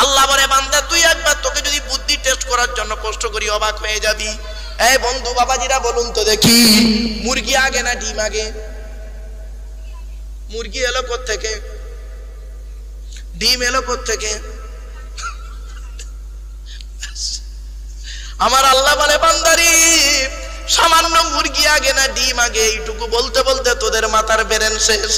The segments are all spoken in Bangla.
আল্লাহ বলে বান্দা তুই একবার তোকে যদি বুদ্ধি টেস্ট করার জন্য কষ্ট করি অবাক হয়ে যাবি। এই বন্ধু বাবাজিরা বলুন তো দেখি, মুরগি আগে না ডিম আগে? মুরগি এলো কোত্থেকে? ডিম এলো কোত্থেকে? আমার আল্লাহ বলে বান্দারি সামান্য মুরগি আগে না ডিম আগে? এইটুকু বলতে বলতে তোদের মাথার ব্রেন শেষ।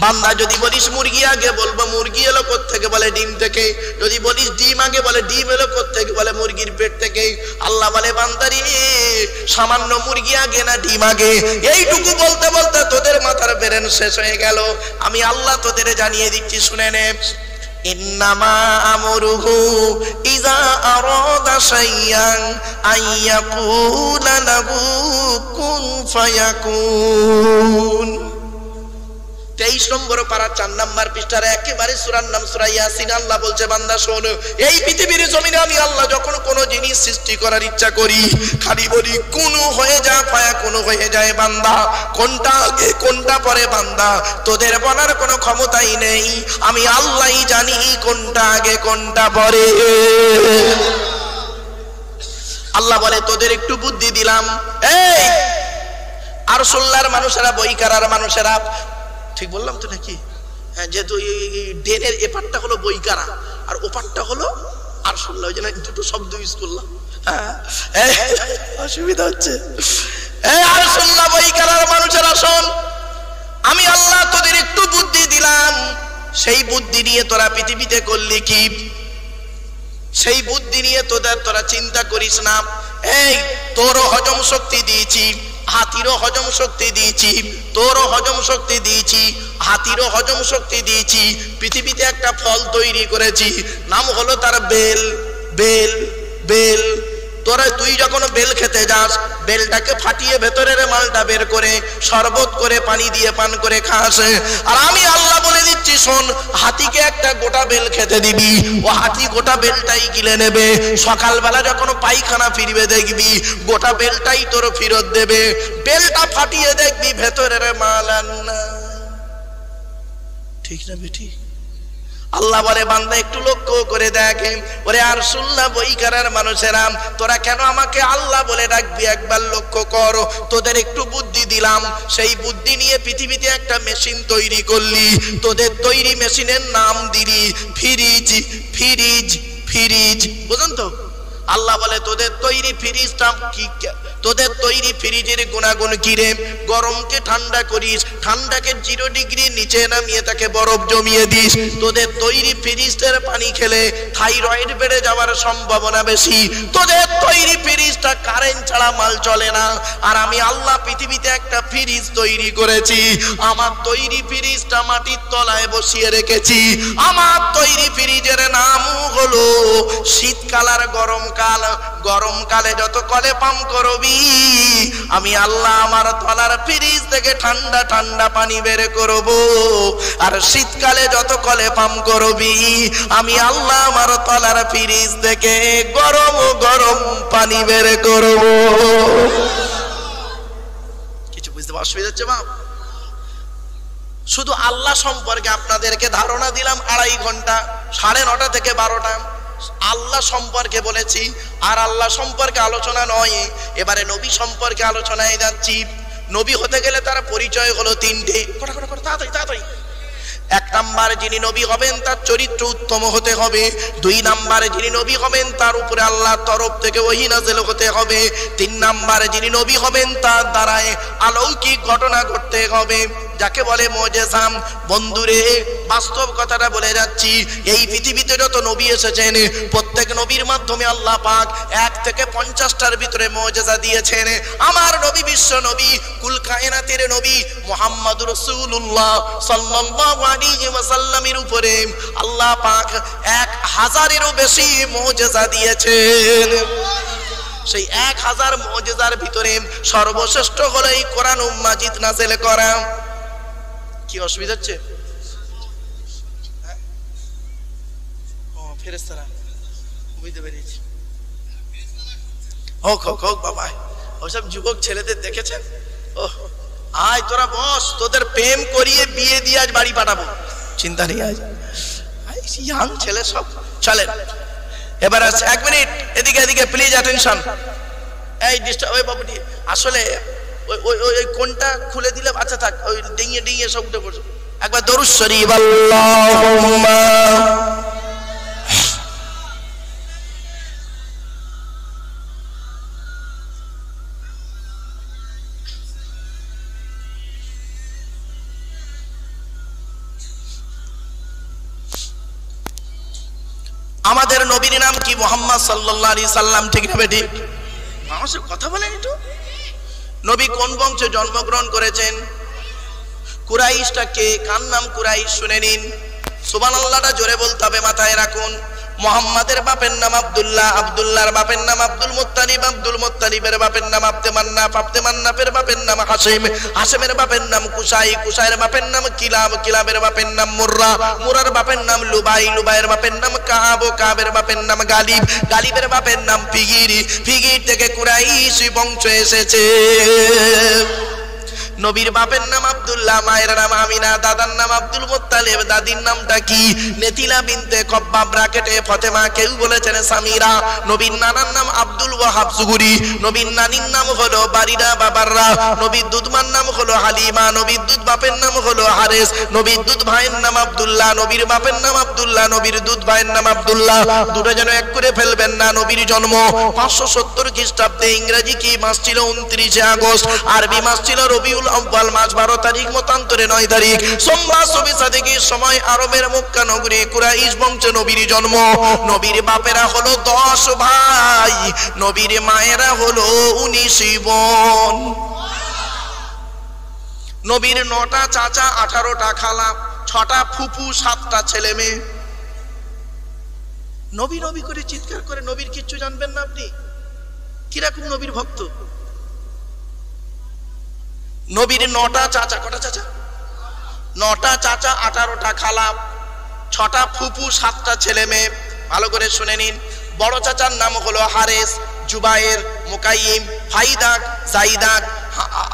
বান্দা যদি বলিস মুরগি আগে, বলবো মুরগি এলো কোত্থেকে? বলে ডিম থেকে। যদি বলিস ডিম আগে, বলে ডিম এলো কোত্থেকে? বলে মুরগির পেট থেকে। আল্লাহ বলে বান্দারি সামান্য মুরগি আগে না ডিম আগে? এইটুকু বলতে বলতে তোদের মাথার ব্রেন শেষ হয়ে গেল। আমি আল্লাহ তোদের জানিয়ে দিচ্ছি, শুনে নে। ইন্নামা আমরুহু ইযা আরাদা শাইআন আইয়াকুলা লাহু কুন ফায়াকুন। 23 নম্বর পারা 4 নম্বর পৃষ্ঠার একেবারে সূরার নাম সূরা ইয়াসিন। আল্লাহ বলছে বান্দা শোন, এই পৃথিবীর জমিনে আমি আল্লাহ যখন কোনো জিনিস সৃষ্টি করার ইচ্ছা করি খালি বলি কোন হয়ে যা, পায়া কোন হয়ে যায়। বান্দা কোনটা আগে কোনটা পরে বান্দা তোদের বলার কোনো ক্ষমতাই নেই। আমি আল্লাহই জানি কোনটা আগে কোনটা পরে। আল্লাহ বলে তোদের একটু বুদ্ধি দিলাম। এই আরশুল্লাহর মানুষেরা, বইকারার মানুষেরা, ঠিক বললাম তো নাকি? হ্যাঁ, যেহেতু ডেনের এপারটা হলো বইকারা আর ওপারটা হলো আরশুল্লাহ, ওই জন্য দুটো শব্দ ইউজ করলাম। অসুবিধা হচ্ছে। আরশুল্লাহ বইকারার মানুষেরা শোন, আমি আল্লাহ তোদের একটু বুদ্ধি দিলাম। সেই বুদ্ধি নিয়ে তোরা পৃথিবীতে করলি কি? সেই বুদ্ধি নিয়ে তোরা চিন্তা করিস না। এই তোরও হজম শক্তি দিয়েছি, হাতিরও হজম শক্তি দিয়েছি, তোরও হজম শক্তি দিয়েছি, হাতিরও হজম শক্তি দিয়েছি। পৃথিবীতে একটা ফল তৈরি করেছি, নাম হলো তার বেল। বেল বেল তুই যখন বেল খেতে যাস, বেলটাকে ফাটিয়ে ভেতরের মালটা বের করে শরবত করে পানি দিয়ে পান করে খাস। আর আমি আল্লাহ বলে দিচ্ছি শোন, হাতিকে একটা গোটা বেল খেতে দিবি, ও হাতি গোটা বেলটাই গিলে নেবে। সকালবেলা যখন পায়খানা ফিরবে দেখবি গোটা বেলটাই তোর ফেরত দেবে। বেলটা ফাটিয়ে দেখবি ভেতরের মাল আর না। ঠিক না বেটি? আল্লাহ বলে বান্দা একটু লক্ষ্য করে দেখে। ওরে আরশুল্লাহ বইকারার মানুষেরা, তোরা কেন আমাকে আল্লাহ বলে ডাকবি একবার লক্ষ্য কর। তোদের একটু বুদ্ধি দিলাম, সেই বুদ্ধি নিয়ে পৃথিবীতে একটা মেশিন তৈরি করলি। তোদের তৈরি মেশিনের নাম দিলি ফ্রিজ। ফ্রিজ ফ্রিজ বুঝুন তো? আল্লাহ বলে তোদের তৈরি ফ্রিজটা কি? তোদের তৈরি ফ্রিজের গুণাগুণ কি রে? গরমকে ঠান্ডা করিস, ঠান্ডাকে 0 ডিগ্রি নিচে নামিয়ে তাকে বরফ জমিয়ে দিস। তোদের তৈরি ফ্রিজের পানি খেলে থাইরয়েড বেড়ে যাওয়ার সম্ভাবনা বেশি। তোদের তৈরি ফ্রিজটা কারেন্ট ছাড়া মাল চলে না। আর আমি আল্লাহ পৃথিবীতে একটা ফ্রিজ তৈরি করেছি। আমার তৈরি ফ্রিজটা মাটির তলায় বসিয়ে রেখেছি। আমার তৈরি ফ্রিজের নাম হলো শীতকাল আর গরমকাল। গরমকালে যত কলে পাম্প করবি আমি আল্লাহ আমার তলার ফ্রিজ থেকে ঠান্ডা ঠান্ডা পানি বের করব। আর শীতকালে যত কলে পাম্প করবি আমি আল্লাহ আমার তলার ফ্রিজ থেকে গরম গরম পানি বের করব। কিছু বুঝতে অসুবিধা হচ্ছে বাপ? শুধু আল্লাহ সম্পর্কে আপনাদেরকে ধারণা দিলাম 2.5 ঘন্টা, 9:30 থেকে 12টা আল্লাহ সম্পর্কে বলেছি। আর আল্লাহ সম্পর্কে আলোচনা নয়, এবারে নবী সম্পর্কে আলোচনায় যাচ্ছি। নবী হতে গেলে তার পরিচয় হলো 3টে। তাড়াতাড়ি তাড়াতাড়ি। 1 নাম্বার যিনি নবী হবেন তার চরিত্র উত্তম হতে হবে। 2 নাম্বারে যিনি নবী হবেন তার উপরে আল্লাহর তরফ থেকে ওহী নাযিল হতে হবে। 3 নাম্বারে যিনি নবী হবেন তার দ্বারায় অলৌকিক ঘটনা ঘটতে হবে, যাকে বলে মুজিজা। বন্ধুরে বাস্তব কথাটা বলে যাচ্ছি, এই পৃথিবীতে যত নবী এসেছেন প্রত্যেক নবীর মাধ্যমে আল্লাহ পাক 1 থেকে 50টার ভিতরে মুজিজা দিয়েছেন। আমার নবী বিশ্ব নবী, কুল কায়নাতের নবী মুহাম্মদুর রাসূলুল্লাহ সাল্লাল্লাহু আলাইহি ওয়াসাল্লামের উপরে আল্লাহ পাক 1000-এরও বেশি মুজিজা দিয়েছেন। সেই 1000 মুজিজার ভিতরে সর্বশ্রেষ্ঠ হলো এই কোরআন মাজিদ নাযিল করা। কি অসুবিধা হচ্ছে? ও ফেরেশতারা বুঝতে পেরেছি। হোক হোক হোক বাবা, ওসব যুবক ছেলেদের দেখেছেন? ও আয় তোরা বস, তোদের প্রেম করিয়ে বিয়ে দিয়ে আজ বাড়ি পাঠাবো, চিন্তা নেই। আজ ইয়াং ছেলে সব। চলেন এবার আছে, 1 মিনিট এদিকে এদিকে প্লিজ অ্যাটেনশন। এই ডিস্টার্ব, ওই বাবুটি আসলে ওই কোনটা খুলে দিলে আচ্ছা থাক, ওই ডিঙিয়ে ডিঙিয়ে সব উঠে পড়ছে। একবার দরুদ শরীফ আল্লাহুম্মা। আমাদের নবীর নাম কি? মুহাম্মদ সাল্লাল্লাহু আলাইহি সাল্লাম, ঠিক না বেটি? মানুষের কথা বলেন একটু। নবী কোন বংশে জন্মগ্রহণ করেছেন? কুরাইশটা কে? কার নাম কুরাইশ? শুনে নিন। সুবহানাল্লাহটা জোরে বলতে হবে, মাথায় রাখুন। মুহাম্মাদের বাপের নাম আব্দুল্লাহ, আব্দুল্লাহর বাপের নাম আব্দুল মুত্তালিব, আব্দুল মুত্তালিবের বাপের নাম আব্দে মান্নাফ, আব্দে মান্নাফের বাপের নাম হাশিম, হাশিমের বাপের নাম কুসাই, কুসাইয়ের বাপের নাম কিলাব, কিলাবের বাপের নাম মুররা, মুরার বাপের নাম লুবাই, লুবাইয়ের বাপের নাম কাব, কাবের বাপের নাম গালিব, গালিবের বাপের নাম ফিগির, ফিগির থেকে কুরাইশ বংশ এসেছে। নবীর বাপের নাম আব্দুল্লাহ, মায়ের নাম আমিনা, দাদার নাম আব্দুল মুত্তালিব, দাদির নামটা কি? নেতিলা বিনতে কব্বাব, ব্র্যাকেটে ফাতেমা, কেউ বলেছেন সামিরা। নবীর নানার নাম আব্দুল ওয়াহাব সুগুরি, নবীর নানির নাম হলো বারিরা বাবাররা, নবীর দুধমার নাম হলো হালিমা, নবীর দুধ বাপের নাম হলো হারেস, নবীর দুধ ভাইয়ের নাম আব্দুল্লাহ, নবীর বাপের নাম আব্দুল্লাহ, নবীর দুধ ভাইয়ের নাম আব্দুল্লাহ। দুটো যেন এক করে ফেলবেন না। নবীর জন্ম 570 খ্রিস্টাব্দে, ইংরেজি কি মাস ছিল? 29 আগস্ট, আরবি মাস ছিল রবিউল আউয়াল মাস 12 তারিখ, মতান্তরে 9 তারিখ, সোমবার সবে সাদেকের সময় আরবের মক্কা নগরী কুরাইশ বংশে নবীর জন্ম। নবীর বাপেরা হলো 10 ভাই, নবীর মায়েরা হলো 19 বোন। নবীর 9টা চাচা, 18টা খালা, 6টা ফুফু, 7টা ছেলে মেয়ে। নবী নবী করে চিৎকার করে নবীর কিচ্ছু জানবেন না আপনি? কিরকম নবীর ভক্ত? নবীর 9টা চাচা, কটা চাচা? 9টা চাচা, 18টা খালা, 6টা ফুফু, 7টা ছেলে মেয়ে। ভালো করে শুনে নিন। বড় চাচার নাম হলো হারেস, জুবায়ের, মুকাইম, ফাইদাক, জাইদাক,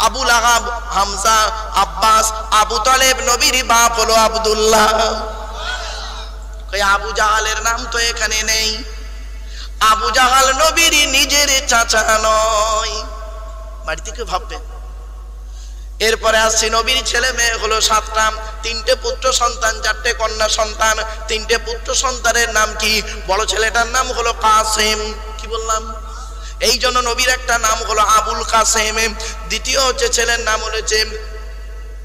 আবুল আহাব, হামজা, আব্বাস, আবু তালেব। নবীর বাপ হলো আব্দুল্লাহ। আবু জাহালের নাম তো এখানে নেই। আবু জাহাল নবীর নিজের চাচা নয়। বাড়ি থেকে ভাববেন। এরপরে আসছে নবীর ছেলে মেয়ে হলো 7টা, 3টে পুত্র সন্তান, 4টে কন্যা সন্তান। 3টে পুত্র সন্তানের নাম কি? বড় ছেলেটার নাম হলো কাসেম। কি বললাম? এই জন্য নবীর একটা নাম হলো আবুল কাসেম। দ্বিতীয় হচ্ছে ছেলের নাম হচ্ছে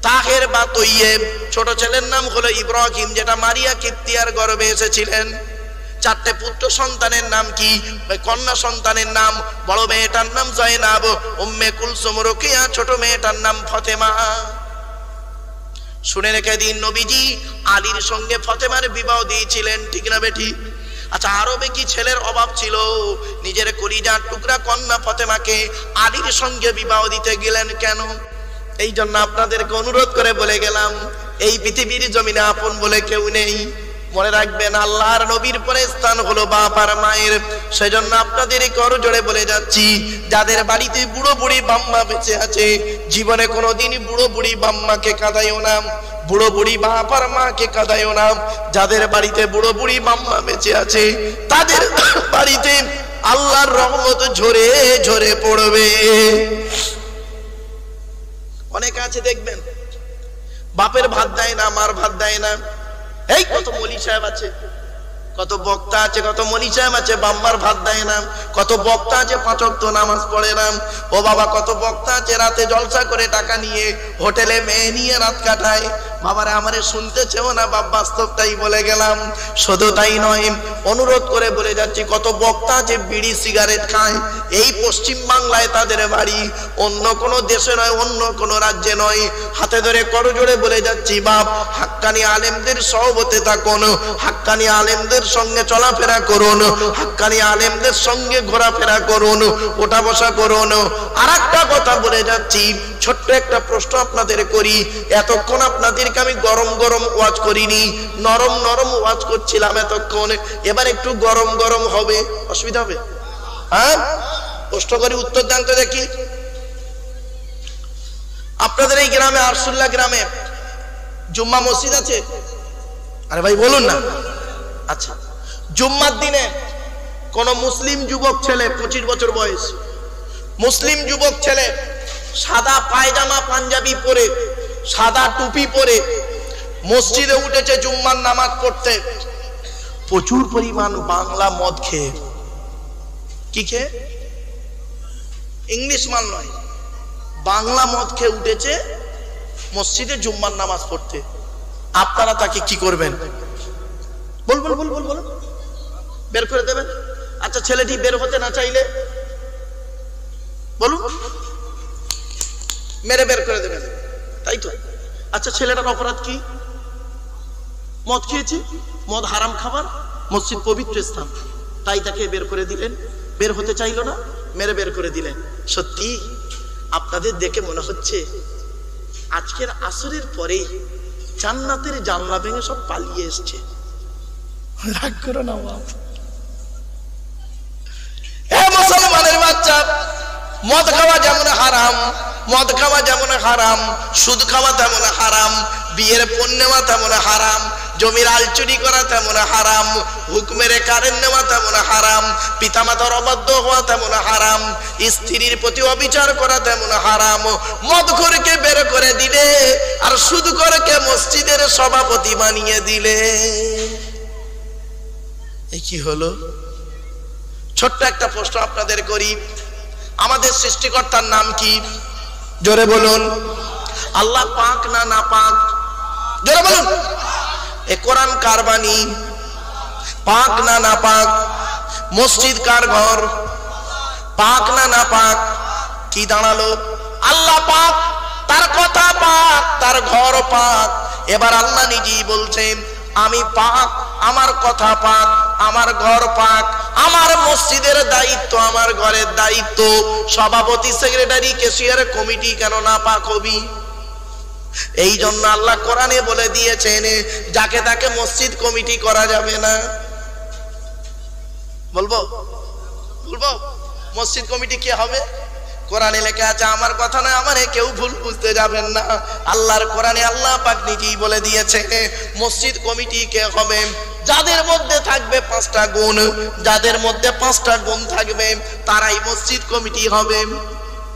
তাহের বা তৈয়েব। ছোট ছেলের নাম হলো ইব্রাহিম, যেটা মারিয়া কিপ্তিয়ার গর্ভে এসেছিলেন। 4টে পুত্র সন্তানের নাম কি? কন্যা সন্তানের নাম, বড় মেয়েটার নাম জয়নাব, উম্মে কুলসুম, রুকিয়া, ছোট মেয়েটার নাম ফাতেমা। শুনে রেখে দিন, নবীজি আলীর সঙ্গে ফাতেমার বিবাহ দিয়েছিলেন, ঠিক না বেটি? আচ্ছা, আরবে কি ছেলের অভাব ছিল? নিজের কলিজার টুকরা কন্যা ফাতেমাকে আলীর সঙ্গে বিবাহ দিতে গেলেন কেন? এই জন্য আপনাদেরকে অনুরোধ করে বলে গেলাম, এই পৃথিবীর জমিনে আপন বলে কেউ নেই। মনে রাখবেন, আল্লাহর নবীর পরে স্থান হলো বাপ আর মায়ের। সেজন্য আপনাদের কর জোড়ে বলে যাচ্ছি, যাদের বাড়িতে বুড়ো বুড়ি বাম্মা বেঁচে আছে, জীবনে কোনোদিন বুড়ো বুড়ি বাম্মাকে কাঁদাইও না, বুড়ো বুড়ি বাপ আর মাকে কাঁদাইও না। যাদের বাড়িতে বুড়ো বুড়ি বাম্মা বেঁচে আছে, তাদের বাড়িতে আল্লাহর রহমত ঝরে ঝরে পড়বে। অনেকে আছে দেখবেন, বাপের ভাত দেয় না, মার ভাত দেয় না। এই কত মলি সাহেব আছে, কত বক্তা আছে, কত মলি সাহেব আছে, বাম্মার ভাত দেয় না। কত বক্তা আছে 5 ওয়াক্ত নামাজ পড়ে না। ও বাবা, কত বক্তা আছে রাতে জলসা করে টাকা নিয়ে হোটেলে মেয়ে নিয়ে রাত কাটায়। বাবারে, আমারে শুনতেছেও না, বাপ বাস্তবটাই বলে গেলাম। শুধু তাই নয়, অনুরোধ করে বলে যাচ্ছি, কত বক্তা আছে বিড়ি সিগারেট খায়। এই পশ্চিম বাংলায় তাদের বাড়ি, অন্য কোনো দেশে নয়, অন্য কোনো রাজ্যে নয়। হাতে ধরে করজোড়ে বলে যাচ্ছি, বাপ, হাক্কানি আলেমদের সহবতে থাকুন, হাক্কানি আলেমদের সঙ্গে চলাফেরা করুন, হাক্কানি আলেমদের সঙ্গে ঘোরাফেরা করুন, ওঠা বসা করুন। আর একটা কথা বলে যাচ্ছি, ছোট্ট একটা প্রশ্ন আপনাদের করি। এতক্ষণ আপনাদেরকে আমি গরম গরম ওয়াজ করিনি, নরম নরম ওয়াজ করছিলাম এতক্ষণ। এবার একটু গরম গরম হবে, অসুবিধা হবে? হ্যাঁ, প্রশ্ন করি, উত্তর দেন তো দেখি। আপনাদের এই গ্রামে, আরসুল্লাহ গ্রামে জুম্মা মসজিদ আছে? আরে ভাই বলুন না। আচ্ছা, জুম্মার দিনে কোন মুসলিম যুবক ছেলে 25 বছর বয়স, মুসলিম যুবক ছেলে সাদা পায়জামা পাঞ্জাবি পরে, সাদা টুপি পরে মসজিদে উঠেছে জুম্মার নামাজ পড়তে, প্রচুর পরিমাণ বাংলা মদ খেয়ে, কি খেয়ে? ইংলিশ মাল নয়, বাংলা মদ খেয়ে উঠেছে মসজিদে জুম্মার নামাজ পড়তে। আপনারা তাকে কি করবেন? বল বল বল বল বল, বের করে দেবেন? আচ্ছা, ছেলেটি বের হতে না চাইলে বলুন, মেরে বের করে দেবেন, তাই তো? আচ্ছা, ছেলেটার অপরাধ কি? মদ খেয়েছে, মদ হারাম খাবার, মসজিদ পবিত্র স্থান, তাই তাকে বের করে দিলেন। বের হতে চাইলো না, মেরে বের করে দিলেন। সত্যি আপনাদের দেখে মনে হচ্ছে আজকের আসরের পরেই জান্নাতের জানলা ভেঙে সব পালিয়ে এসছে। রাগ করো না বাপ। এ মুসলমানের বাচ্চা, মদ খাওয়া যেমন হারাম, মদ খাওয়া যেমন হারাম, সুদ খাওয়া তেমন হারাম, বিয়ের পণ নেওয়া তেমন হারাম, জমির আল চুরি করা তেমন হারাম, হুকুমের কারেন্ট নেওয়া তেমন হারাম, পিতামাতার অবাধ্য হওয়া তেমন হারাম, স্ত্রীর প্রতি অবিচার করা তেমন হারাম। মদখোরকে বের করে দিলে আর সুদখোরকে মসজিদের সভাপতি বানিয়ে দিলে, এই কি হলো? ছোট্ট একটা প্রশ্ন আপনাদের করি, আমাদের সৃষ্টিকর্তার নাম কি? জোরে বলুন। আল্লাহ পাক না না পাক? জোরে বলুন। এ কোরআন কার বাণী? পাক না না পাক? মসজিদ কার ঘর? পাক না না পাক? কি দাঁড়ালো? আল্লাহ পাক, তার কথা পাক, তার ঘর পাক। এবার আল্লাহ নিজেই বলছেন আমি পাক, আমার কথা পাক, আমার ঘর পাক, আমার মসজিদের দায়িত্ব, আমার ঘরের দায়িত্ব। সভাপতি, সেক্রেটারি, ক্যাশিয়ার, কমিটি কেন না পাক হবি? এই জন্য আল্লাহ কোরআনে বলে দিয়েছেন যাকে তাকে মসজিদ কমিটি করা যাবে না। বলবো বলবো মসজিদ কমিটি কে হবে? কোরআনে লেখা আছে, আমার কথা নয়, আমারে কেউ ভুল বুঝতে যাবেন না। আল্লাহর কোরআনে আল্লাহ পাক নিজেই বলে দিয়েছে মসজিদ কমিটি কে হবে? যাদের মধ্যে থাকবে 5টা গুণ, যাদের মধ্যে 5টা গুণ থাকবে তারাই মসজিদ কমিটি হবে।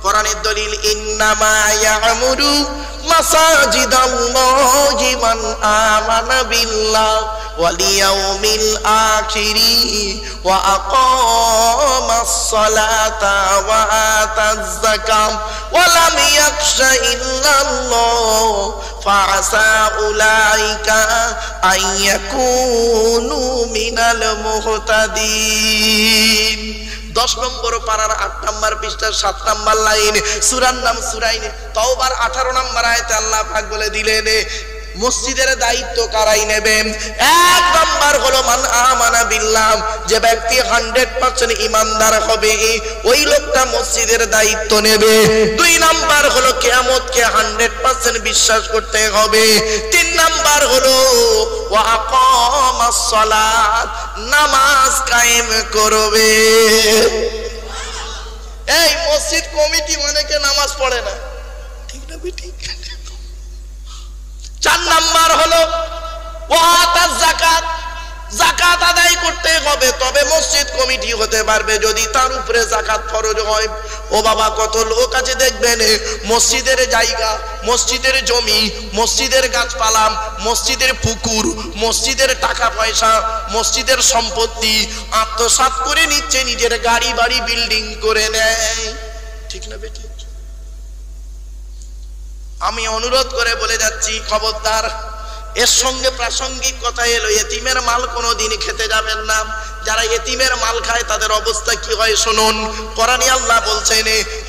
কোরআনের দলিল, ইন্নামা ইয়ামুরু মাসাজিদাল্লাহি মান আমানা বিল্লাহ ওয়াল ইয়াউমিল আখিরি ওয়া আকামাস সালাতা ওয়া আতাজ যাকাত ওয়া লাম ইয়াখশা ইল্লাল্লাহ ফাআসা উলাইকা আইয়াকুনু মিনাল মুহতাদিন। 10 নম্বর পারার 8 নম্বর পৃষ্ঠার 7 নম্বর লাইন, সূরার নাম সূরা তাওবার 18 নম্বর আয়াতে আল্লাহ পাক বলে দিলেন মসজিদের দায়িত্ব কারাই নেবে। 1 নম্বর হলো মান আমানা বিল্লাহ, যে ব্যক্তি 100% ঈমানদার হবে ওই লোকটা মসজিদের দায়িত্ব নেবে। 2 নম্বর হলো কিয়ামতকে 100% বিশ্বাস করতে হবে। 3 নম্বর হলো ওয়া আকামাস সালাত, নামাজ কায়েম করবে। এই মসজিদ কমিটি মানে কে নামাজ পড়ে না, ঠিক না বেটি? 4 নাম্বার হলো ওয়াতাজ যাকাত, যাকাত আদায় করতে হবে তবে মসজিদ কমিটি হতে পারবে যদি তার উপরে যাকাত ফরজ হয়। ও বাবা, কত লোক আছে দেখবেন মসজিদের জায়গা, মসজিদের জমি, মসজিদের গাছপালা, মসজিদের পুকুর, মসজিদের টাকা পয়সা, মসজিদের সম্পত্তি আত্মসাৎ করে নিচ্ছে, নিজের গাড়ি বাড়ি বিল্ডিং করে নেয়, ঠিক না বেটি? আমি অনুরোধ করে বলে যাচ্ছি, খবরদার, এর সঙ্গে প্রাসঙ্গিক কথা এলো, এতিমের মাল কোনোদিন খেতে যাবেন না। যারা এতিমের মাল খায় তাদের অবস্থা কি হয় শুনুন। কোরআনে আল্লাহ বলছেন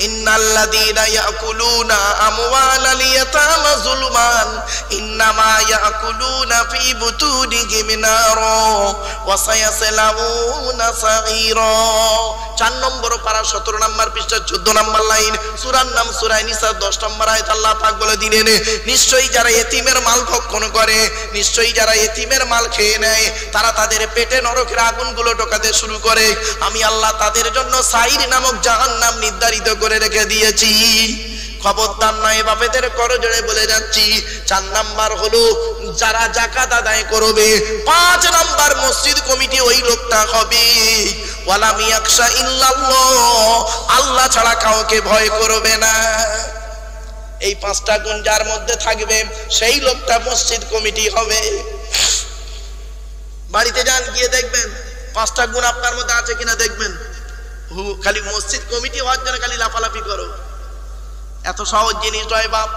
ইন্নাল্লাযীনা ইয়াকুলুনা আমওয়ালাল ইয়াতামা যুলমান ইন্নামা ইয়াকুলুনা ফি বুতুনিহিম নারা ওয়া সায়াসলাউনা সাঈরা। 4 নম্বর পারা 17 নম্বর পৃষ্ঠা 14 নম্বর লাইন, সূরার নাম সূরা নিসা 10 নম্বর আয়াত আল্লাহ পাক বলে দিলেন নিশ্চয়ই যারা এতিমের মাল ভক্ষণ করে, নিশ্চয়ই যারা এতিমের মাল খেয়ে নেয় তারা তাদের পেটে নরকের আগুনগুলো ঢোকাতে শুরু করে। আমি আল্লাহ তাদের জন্য সাইর নামক জাহান্নাম নির্ধারিত করে রেখে দিয়েছি। খবরদার নয় বাপেদের করজোড়ে বলে যাচ্ছি। 4 নাম্বার হলো যারা যাকাত আদায় করবে 5 নাম্বার মসজিদ কমিটি ওই লোকটা হবে ওয়ালাম ইয়াখশা ইল্লাল্লাহ, আল্লাহ ছাড়া কাউকে ভয় করবে না। এই 5টা গুণ যার মধ্যে থাকবে সেই লোকটা মসজিদ কমিটি হবে। বাড়িতে যান, গিয়ে দেখবেন 5টা গুণ আপনার মধ্যে আছে কিনা দেখবেন। খালি মসজিদ কমিটি হওয়ার জন্য খালি লাফালাফি করো, এত সহজ জিনিস নয় বাপ।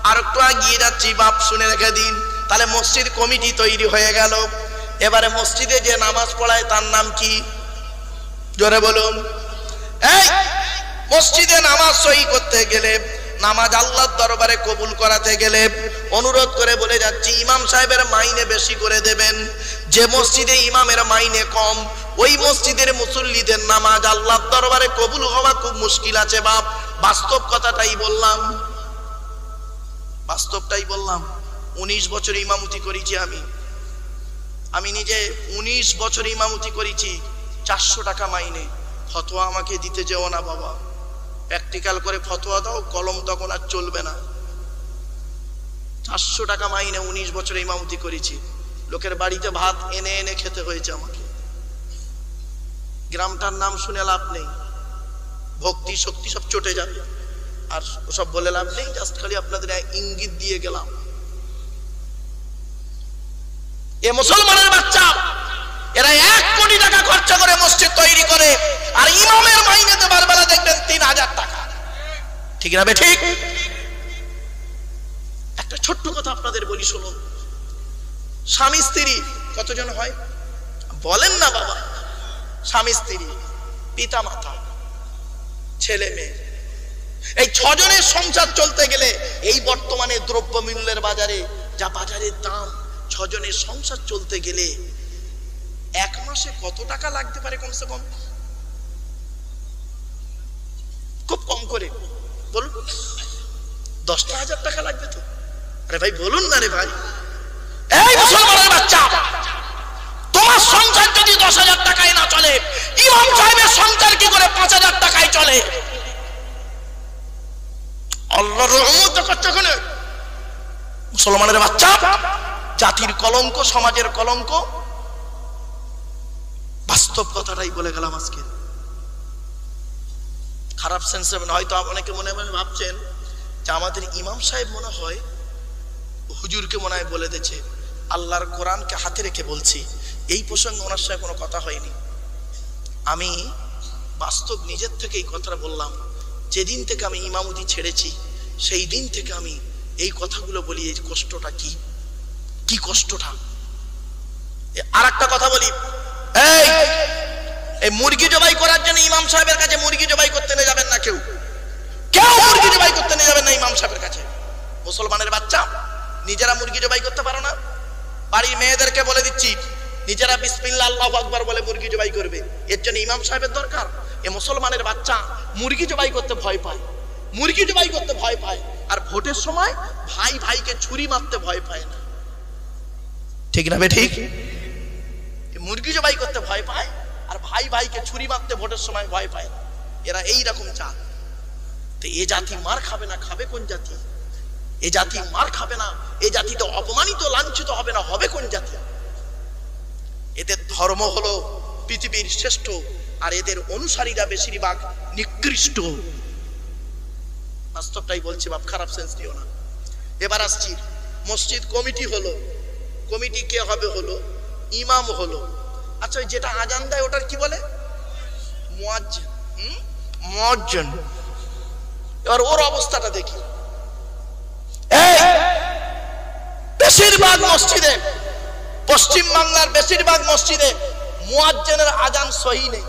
আর একটু এগিয়ে যাচ্ছি বাপ, শুনে রেখে দিন। তাহলে মসজিদ কমিটি তৈরি হয়ে গেল। এবারে মসজিদে যে নামাজ পড়ায় তার নাম কি? জোরে বলুন। এই মসজিদে নামাজ সহি করতে গেলে, নামাজ আল্লাহর দরবারে কবুল করাতে গেলে অনুরোধ করে বলে যাচ্ছি, ইমাম সাহেবের মাইনে বেশি করে দেবেন। যে মসজিদে ইমামের মাইনে কম, ওই মসজিদের মুসল্লিদের নামাজ আল্লাহর দরবারে কবুল হওয়া খুব মুশকিল আছে বাপ। বাস্তব কথাটাই বললাম, বাস্তবটাই বললাম। 19 বছর ইমামতি করেছি আমি নিজে 19 বছর ইমামতি করেছি। 400 টাকা মাইনে। ফতোয়া আমাকে দিতে যেও না বাবা, প্র্যাকটিক্যাল করে ফতোয়া দাও, কলম তখন আর চলবে না। 400 টাকা মাইনে 19 বছর ইমামতি করেছি। লোকের বাড়িতে ভাত এনে এনে খেতে হয়েছে আমাকে। গ্রামটার নাম শুনে লাভ নেই, ভক্তি শক্তি সব চটে যাবে। আর সব বলে লাভ নেই, জাস্ট খালি আপনাদের ইঙ্গিত দিয়ে গেলাম। এ মুসলমানের বাচ্চা, এরা 1 কোটি টাকা খরচা করে মসজিদ তৈরি করে, আর ইমামের মাইনে দেবার বেলা দেখবেন 3000 টাকা। ঠিক না ঠিক? একটা ছোট্ট কথা আপনাদের বলি, শুনুন। স্বামী স্ত্রী কতজন হয় বলেন না বাবা? স্বামী স্ত্রী, পিতা মাতা, ছেলে মেয়ে, এই 6 জনের সংসার চলতে গেলে এই বর্তমানে দ্রব্য মূল্যের বাজারে যা বাজারের দাম, 6 জনের সংসার চলতে গেলে 1 মাসে কত টাকা লাগতে পারে কমসে কম? খুব কম করে বলুন, 10,000 টাকা লাগবে তো? আরে ভাই বলুন না রে ভাই। এই মুসলমানের বাচ্চা, তোমার সংসার যদি 10,000 টাকায় না চলে, ইমাম সাহেবের সংসার কি করে 5,000 টাকায় চলে? আল্লাহর রহমত করছে ওখানে। মুসলমানের বাচ্চা, জাতির কলঙ্ক, সমাজের কলঙ্ক। বাস্তব কথাটাই বলে গেলাম আজকে। খারাপ সেন্স হবে না, হয়তো অনেকে মনে মনে ভাবছেন যে আমাদের ইমাম সাহেব মনে হয় হুজুরকে মনে হয় বলে দিয়েছে। আল্লাহর কোরআনকে হাতে রেখে বলছি, এই প্রসঙ্গে ওনার সঙ্গে কোনো কথা হয়নি। আমি বাস্তব নিজের থেকে এই কথাটা বললাম। যেদিন থেকে আমি ইমামতি ছেড়েছি সেই দিন থেকে আমি এই কথাগুলো বলি। এই কষ্টটা কি কষ্টটা। আর একটা কথা বলি, এই মুরগি জবাই করার জন্য ইমাম সাহেবের কাছে মুরগি জবাই করতে নিয়ে যাবেন না। কেউ মুরগি জবাই করতে নিয়ে যাবেন না ইমাম সাহেবের কাছে। মুসলমানের বাচ্চা, নিজেরা মুরগি জবাই করতে পারো না? বাড়ির মেয়েদেরকে বলে দিচ্ছি, নিজেরা বিসমিল্লাহ আল্লাহু আকবার বলে মুরগি জবাই করবে। এর জন্য ইমাম সাহেবের দরকার? এ মুসলমানের বাচ্চা মুরগি জবাই করতে ভয় পায়, মুরগি জবাই করতে ভয় পায়। আর ভোটের সময় ভাই ভাইকে ছুরি মারতে ভয় পায় না। ঠিক না বে ঠিক? মুরগি জবাই করতে ভয় পায় আর ভাই ভাইকে ছুরি মারতে ভোটের সময় ভয় পায় না। এরা এইরকম জাত। তো এ জাতি মার খাবে না, খাবে কোন জাতি? এ জাতি মার খাবে না, এ জাতিতে অপমানিত লাঞ্ছিত হবে না, হবে কোন জাতি? এদের ধর্ম হলো পৃথিবীর শ্রেষ্ঠ, আর এদের অনুসারীরা বেশিরভাগ নিকৃষ্ট। বাস্তবটাই বলছি বাপ, খারাপ সেন্স দিও না। এবার আসছি, মসজিদ কমিটি হলো। কমিটি কে হবে? হলো ইমাম হলো। আচ্ছা, যেটা আজান দেয় ওটার কি বলে? মুয়াজ্জিন। মুয়াজ্জিন। এবার ওর অবস্থাটা দেখি। বেশিরভাগ মসজিদে, পশ্চিম বাংলার বেশিরভাগ মসজিদে মুয়াজ্জিনের আজান সহি নেই।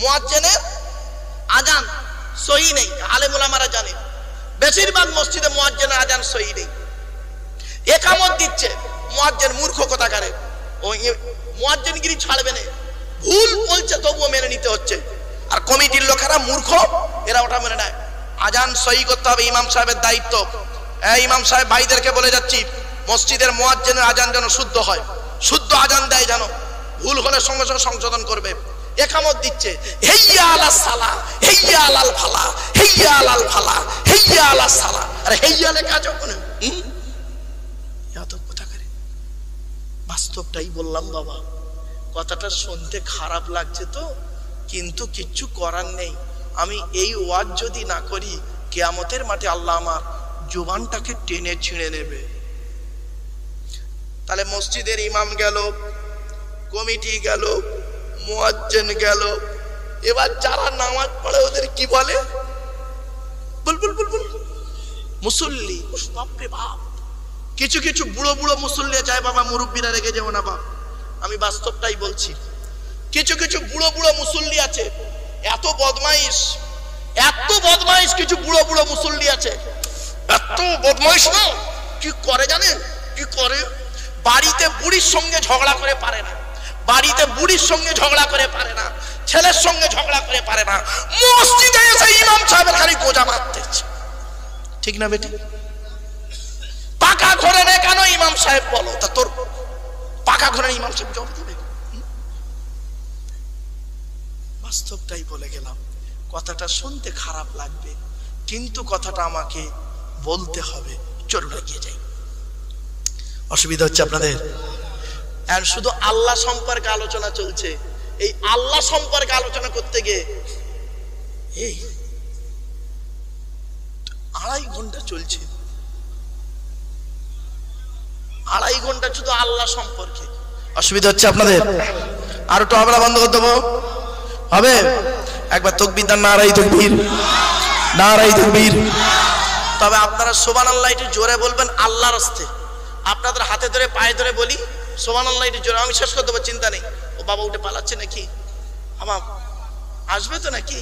মুয়াজ্জিনের আজান সহি নেই, আলেম ওলামারা জানে। বেশিরভাগ মসজিদে মুয়াজ্জিনের আজান সহি নেই। একামত দিচ্ছে মুয়াজ্জিন, মূর্খ কোথাকারে। ওই মুয়াজ্জিনগিরি ছাড়বে না, ভুল বলছে তবুও মেনে নিতে হচ্ছে। আর কমিটির লোকেরা মূর্খ, এরা ওটা মেনে নেয়। আজান সহি করতে হবে, ইমাম সাহেবের দায়িত্ব। ইমাম সাহেব ভাইদেরকে বলে যাচ্ছি, মসজিদের মুয়াজ্জিনের আজান যেন শুদ্ধ হয়, শুদ্ধ আজান দেয় যেন। ভুল হলে সঙ্গে সঙ্গে সংশোধন করবে। একামত দিচ্ছে, হেইয়া আলাস সালা, হেইয়া আলাল ফালা, হেইয়া আলাল ফালা, হেইয়া আলাস সালা। আরে হেইয়া লেখা আছে ওখানে? বাস্তবটাই বললাম বাবা, কথাটা শুনতে খারাপ লাগছে তো, কিন্তু কিচ্ছু করার নেই। আমি এই ওয়াজ যদি না করি, কিয়ামতের মাঠে আল্লাহ আমার জুবানটাকে টেনে ছিঁড়ে নেবে। তাহলে মসজিদের ইমাম গেল, কমিটি গেল, মুয়াজ্জিন গেল, এবার যারা নামাজ পড়ে ওদের কি বলে? বল বল বল বল, মুসল্লি। বাপরে বাপ, কিছু কিছু বুড়ো বুড়ো মুসল্লি যায়, বাবা মুরব্বীরা রেগে যাবো না বাপ, আমি বাস্তবটাই বলছি। কিছু কিছু বুড়ো বুড়ো মুসল্লি আছে, এত বদমাইশ, এত বদমাইশ, কিছু বুড়ো বুড়ো মুসল্লি আছে, এত বদমাইশ না, কি করে জানেন? কি করে? বাড়িতে বুড়ির সঙ্গে ঝগড়া করে পারে না, বাড়িতে বুড়ির সঙ্গে ঝগড়া করে পারে না, ছেলের সঙ্গে ঝগড়া করে পারে না, মসজিদে এসে ইমাম সাহেবের খালি গোজা মারতেছে। ঠিক না বেটি? পাকা ঘরে নেই কেন ইমাম সাহেব বলো? তা তোর পাকা ঘরে ইমাম সাহেব জবাব দেবে? বাস্তবটাই বলে গেলাম। কথাটা শুনতে খারাপ লাগবে, কিন্তু কথাটা আমাকে বলতে হবে। চলুন এগিয়ে যাই। অসুবিধা হচ্ছে আপনাদের? আর শুধু আল্লাহ সম্পর্কে আলোচনা চলছে, এই আল্লাহ সম্পর্কে আলোচনা করতে গিয়ে এই 2.5 ঘন্টা চলছে, 2.5 ঘন্টা শুধু আল্লাহ সম্পর্কে। অসুবিধা হচ্ছে আপনাদের? আর একটু আমরা বন্ধ করে দেবো? হবে? একবার তাকবীর দেন, নারায়ে তাকবীর, নারায়ে তাকবীর। তবে আপনারা সুবহানাল্লাহ একটু জোরে বলবেন আল্লাহর রাস্তে। আপনাদের হাতে ধরে পায়ে ধরে বলি সুবহানাল্লাহ একটু জোরে। আমি শেষ করে দেবো, চিন্তা নেই। ও বাবা উঠে পালাচ্ছে নাকি? আমার আসবে তো নাকি?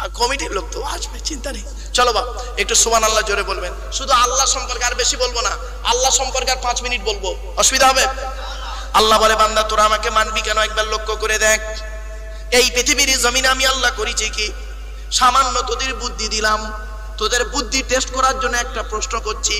আর কমিটির লোক তো আসবে, চিন্তা নেই। চলো বাবা একটু সুবহানাল্লাহ জোরে বলবেন, শুধু আল্লাহ সম্পর্কে, আর বেশি বলবো না। আল্লাহ সম্পর্কে আর 5 মিনিট বলবো, অসুবিধা হবে? আল্লাহ বলে, বান্দা তোরা আমাকে মানবি কেন? একবার লক্ষ্য করে দেখ, এই পৃথিবীর জমিনে আমি আল্লাহ করেছি কি? সামান্য তোদের বুদ্ধি দিলাম, তোদের বুদ্ধি টেস্ট করার জন্য একটা প্রশ্ন করছি।